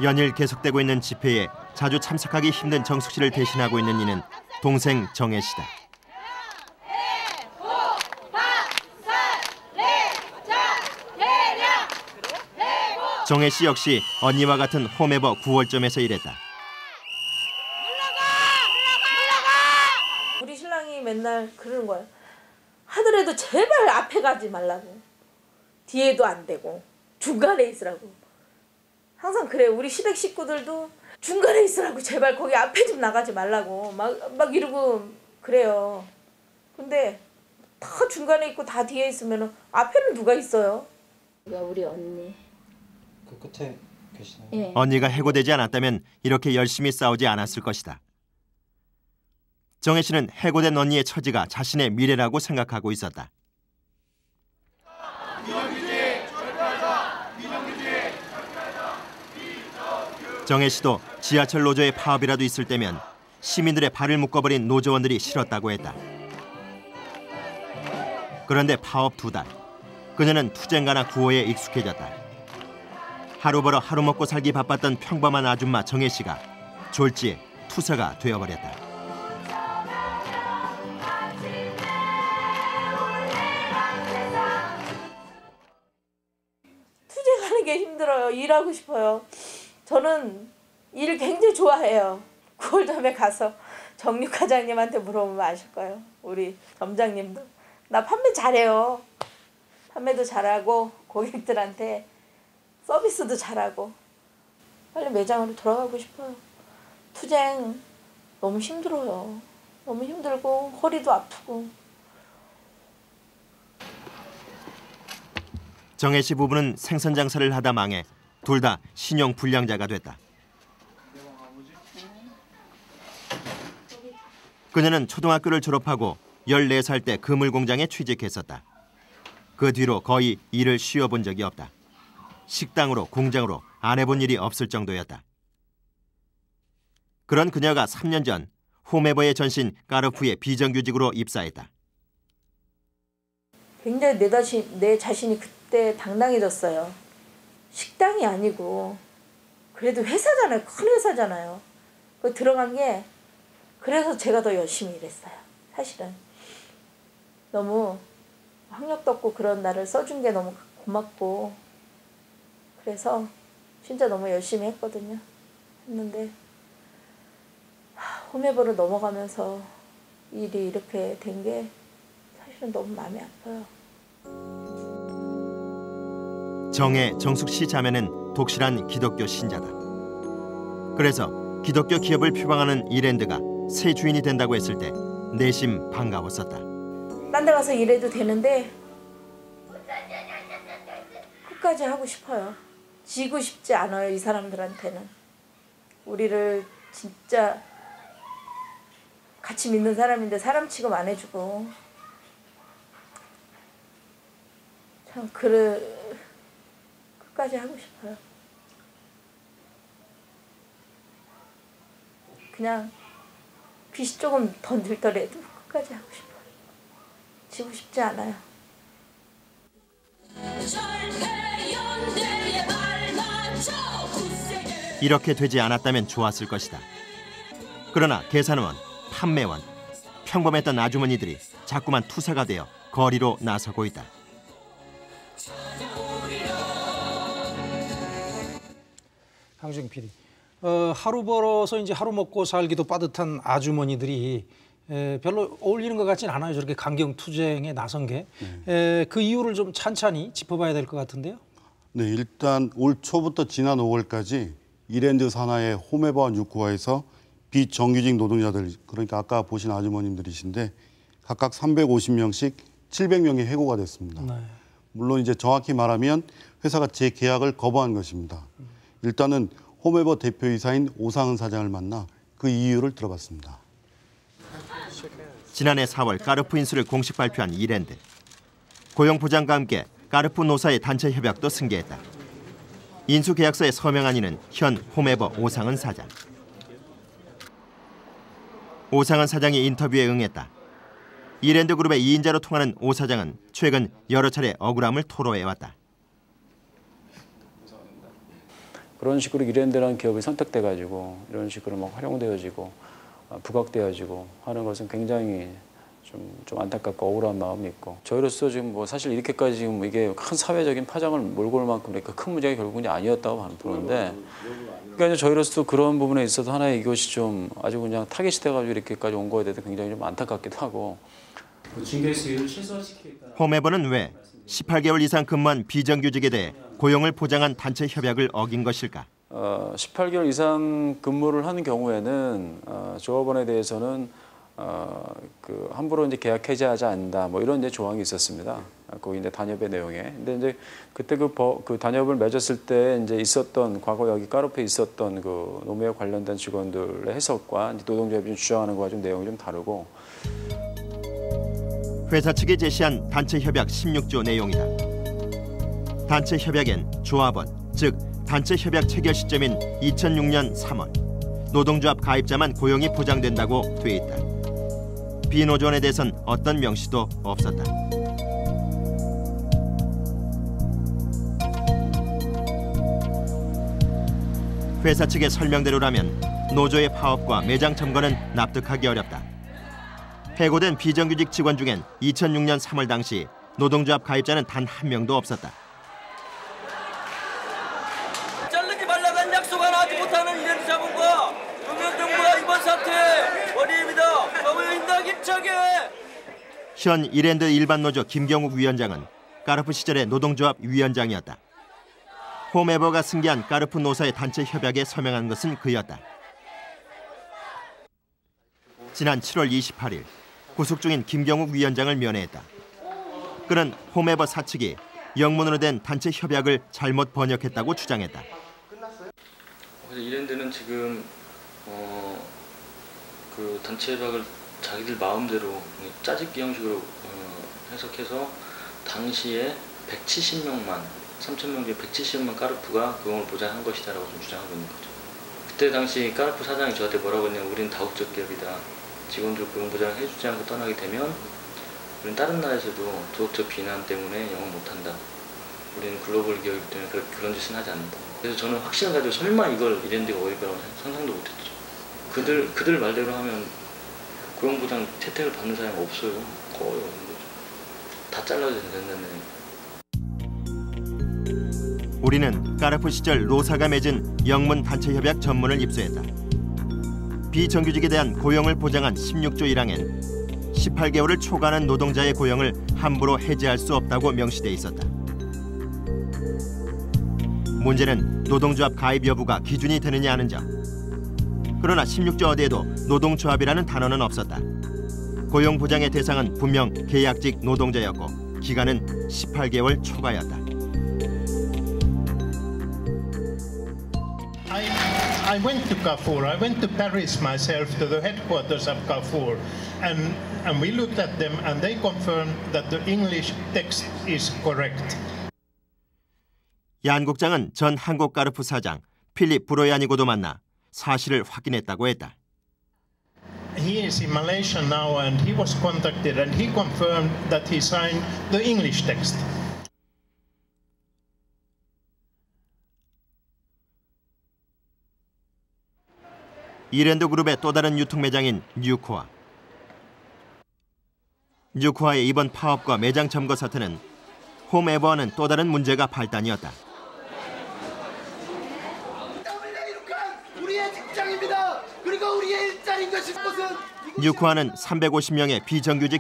연일 계속되고 있는 집회에 자주 참석하기 힘든 정숙 씨를 대신하고 있는 이는 동생 정혜 씨다. 정혜 씨 역시 언니와 같은 홈에버 9월점에서 일했다. 우리 신랑이 맨날 그러는 거야. 하더라도 제발 앞에 가지 말라고. 뒤에도 안 되고 중간에 있으라고. 항상 그래. 우리 시댁 식구들도 중간에 있으라고. 제발 거기 앞에 좀 나가지 말라고. 막 이러고 그래요. 근데 다 중간에 있고 다 뒤에 있으면 앞에는 누가 있어요? 우리 언니. 그 끝에 계시나요? 예. 언니가 해고되지 않았다면 이렇게 열심히 싸우지 않았을 것이다. 정혜 씨는 해고된 언니의 처지가 자신의 미래라고 생각하고 있었다. 정혜 씨도 지하철 노조의 파업이라도 있을 때면 시민들의 발을 묶어버린 노조원들이 싫었다고 했다. 그런데 파업 2달, 그녀는 투쟁가나 구호에 익숙해졌다. 하루 벌어 하루 먹고 살기 바빴던 평범한 아줌마 정혜 씨가 졸지에 투사가 되어버렸다. 투쟁하는 게 힘들어요. 일하고 싶어요. 저는 일을 굉장히 좋아해요. 9월점에 가서 정육 과장님한테 물어보면 아실 거예요. 우리 점장님도. 나 판매 잘해요. 판매도 잘하고 고객들한테 서비스도 잘하고 빨리 매장으로 돌아가고 싶어요. 투쟁 너무 힘들어요. 너무 힘들고 허리도 아프고. 정혜 씨 부부는 생선 장사를 하다 망해 둘 다 신용 불량자가 됐다. 그녀는 초등학교를 졸업하고 14살 때 그물 공장에 취직했었다. 그 뒤로 거의 일을 쉬어본 적이 없다. 식당으로 공장으로 안 해본 일이 없을 정도였다. 그런 그녀가 3년 전 홈에버의 전신 까르푸의 비정규직으로 입사했다. 굉장히 내 자신이 그때 당당해졌어요. 식당이 아니고 그래도 회사잖아요. 큰 회사잖아요. 그 들어간 게 그래서 제가 더 열심히 일했어요. 사실은. 너무 학력도 없고 그런 나를 써준 게 너무 고맙고 그래서 진짜 너무 열심히 했거든요. 했는데 홈에버로 넘어가면서 일이 이렇게 된 게 사실은 너무 마음이 아파요. 정혜, 정숙 씨 자매는 독실한 기독교 신자다. 그래서 기독교 기업을 표방하는 이랜드가 새 주인이 된다고 했을 때 내심 반가웠었다. 딴 데 가서 일해도 되는데 끝까지 하고 싶어요. 지고 싶지 않아요. 이 사람들한테는. 우리를 진짜 같이 믿는 사람인데 사람 취급 안 해주고 참 끝까지 하고 싶어요. 그냥 빚이 조금 더 늘더라도 끝까지 하고 싶어요. 지고 싶지 않아요. 이렇게 되지 않았다면 좋았을 것이다. 그러나 계산원, 판매원, 평범했던 아주머니들이 자꾸만 투사가 되어 거리로 나서고 있다. 강주영 PD, 하루 벌어서 이제 하루 먹고 살기도 빠듯한 아주머니들이 별로 어울리는 것 같진 않아요. 저렇게 강경 투쟁에 나선 게. 그 이유를 좀 찬찬히 짚어봐야 될 것 같은데요. 네, 일단 올 초부터 지난 5월까지 이랜드 산하의 홈에버와 뉴코아에서 비정규직 노동자들, 그러니까 아까 보신 아주머님들이신데 각각 350명씩 700명이 해고가 됐습니다. 네. 물론 이제 정확히 말하면 회사가 재계약을 거부한 것입니다. 일단은 홈에버 대표이사인 오상은 사장을 만나 그 이유를 들어봤습니다. 지난해 4월 까르푸 인수를 공식 발표한 이랜드. 고용보장과 함께 까르푸 노사의 단체 협약도 승계했다. 인수 계약서에 서명한 이는 현 홈에버 오상은 사장. 오상은 사장이 인터뷰에 응했다. 이랜드 그룹의 2인자로 통하는 오 사장은 최근 여러 차례 억울함을 토로해왔다. 그런 식으로 이랜드라는 기업이 선택돼가지고 이런 식으로 막 활용되어지고 부각되어지고 하는 것은 굉장히 좀 안타깝고 억울한 마음이 있고 저희로서 지금 뭐 사실 이렇게까지 지금 이게 큰 사회적인 파장을 몰고 올 만큼 이렇게 큰 문제가 결국은 아니었다고 보는데 그러니까 저희로서 그런 부분에 있어서 하나의 이것이 좀 아주 그냥 타겟이 돼가지고 이렇게까지 온 거에 대해서 굉장히 좀 안타깝기도 하고 징계 수위를 최소화시키겠다. 홈에버는 왜 18개월 이상 근무한 비정규직에 대해 고용을 보장한 단체 협약을 어긴 것일까? 18개월 이상 근무를 하는 경우에는 조합원에 대해서는 함부로 이제 계약 해지하지 않는다 뭐 이런 이제 조항이 있었습니다. 거기 이제 단협의 내용에. 근데 이제 그때 그 단협을 맺었을 때 이제 있었던 과거 여기 까르푸에 있었던 그 노무현 관련된 직원들의 해석과 노동조합이 주장하는 거와 좀 내용이 좀 다르고. 회사 측이 제시한 단체 협약 16조 내용이다. 단체 협약엔 조합원, 즉 단체 협약 체결 시점인 2006년 3월 노동조합 가입자만 고용이 보장된다고 돼 있다. 비노조원에 대해선 어떤 명시도 없었다. 회사 측의 설명대로라면 노조의 파업과 매장 점거는 납득하기 어렵다. 해고된 비정규직 직원 중엔 2006년 3월 당시 노동조합 가입자는 단 한 명도 없었다. 자르지 말라는 약속 하나 하지 못하는 이랜드 자본과 노무현정부가 이번 사태의 원인입니다. 정의인당 힘차게. 현 이랜드 일반노조 김경욱 위원장은 까르푸 시절의 노동조합 위원장이었다. 홈에버가 승계한 까르푸 노사의 단체 협약에 서명한 것은 그였다. 지난 7월 28일 구속 중인 김경욱 위원장을 면회했다. 그는 홈에버 사측이 영문으로 된 단체 협약을 잘못 번역했다고 주장했다. 이랜드는 지금 그 단체 협약을 자기들 마음대로 짜집기 형식으로 해석해서 당시에 170명만 3,000명 중에 170만 까르푸가 고용을 보장한 것이다라고 좀 주장하고 있는 거죠. 그때 당시 까르푸 사장이 저한테 뭐라고 했냐면 우리는 다국적 기업이다. 직원들 고용 보장을 해주지 않고 떠나게 되면 우리는 다른 나라에서도 도덕적 비난 때문에 영업 못한다. 우리는 글로벌 기업이기 때문에 그런 짓은 하지 않는다. 그래서 저는 확신을 가지고 설마 이걸 이랜드가 어길 거라고 상상도 못했죠. 그들 말대로 하면 고용 보장 혜택을 받는 사람이 없어요. 거의 없는 거죠. 다 잘라줘야 된다는 얘기. 우리는 까르푸 시절 노사가 맺은 영문 단체 협약 전문을 입수했다. 비정규직에 대한 고용을 보장한 16조 1항엔 18개월을 초과하는 노동자의 고용을 함부로 해지할 수 없다고 명시돼 있었다. 문제는 노동조합 가입 여부가 기준이 되느냐 하는 점. 그러나 16조 어디에도 노동조합이라는 단어는 없었다. 고용 보장의 대상은 분명 계약직 노동자였고 기간은 18개월 초과였다. I went to Carrefour. I went to Paris myself to the headquarters of Carrefour, and we looked at them, and they confirmed that the English text is correct. 얀 국장은 전 한국 까르푸 사장 필립 브로야니고도 만나 사실을 확인했다고 했다. He is in Malaysia now, and he was contacted, and he confirmed that he signed the English text. 이랜드 그룹의 또 다른 유통 매장인 뉴코아. 뉴코아의 이번 파업과 매장 점거 사태는 홈에버와는 또 다른 문제가 발단이었다. 우리의 직장입니다. 그리고 우리의 일자리인 것인 것은 뉴코아는 350명의 비정규직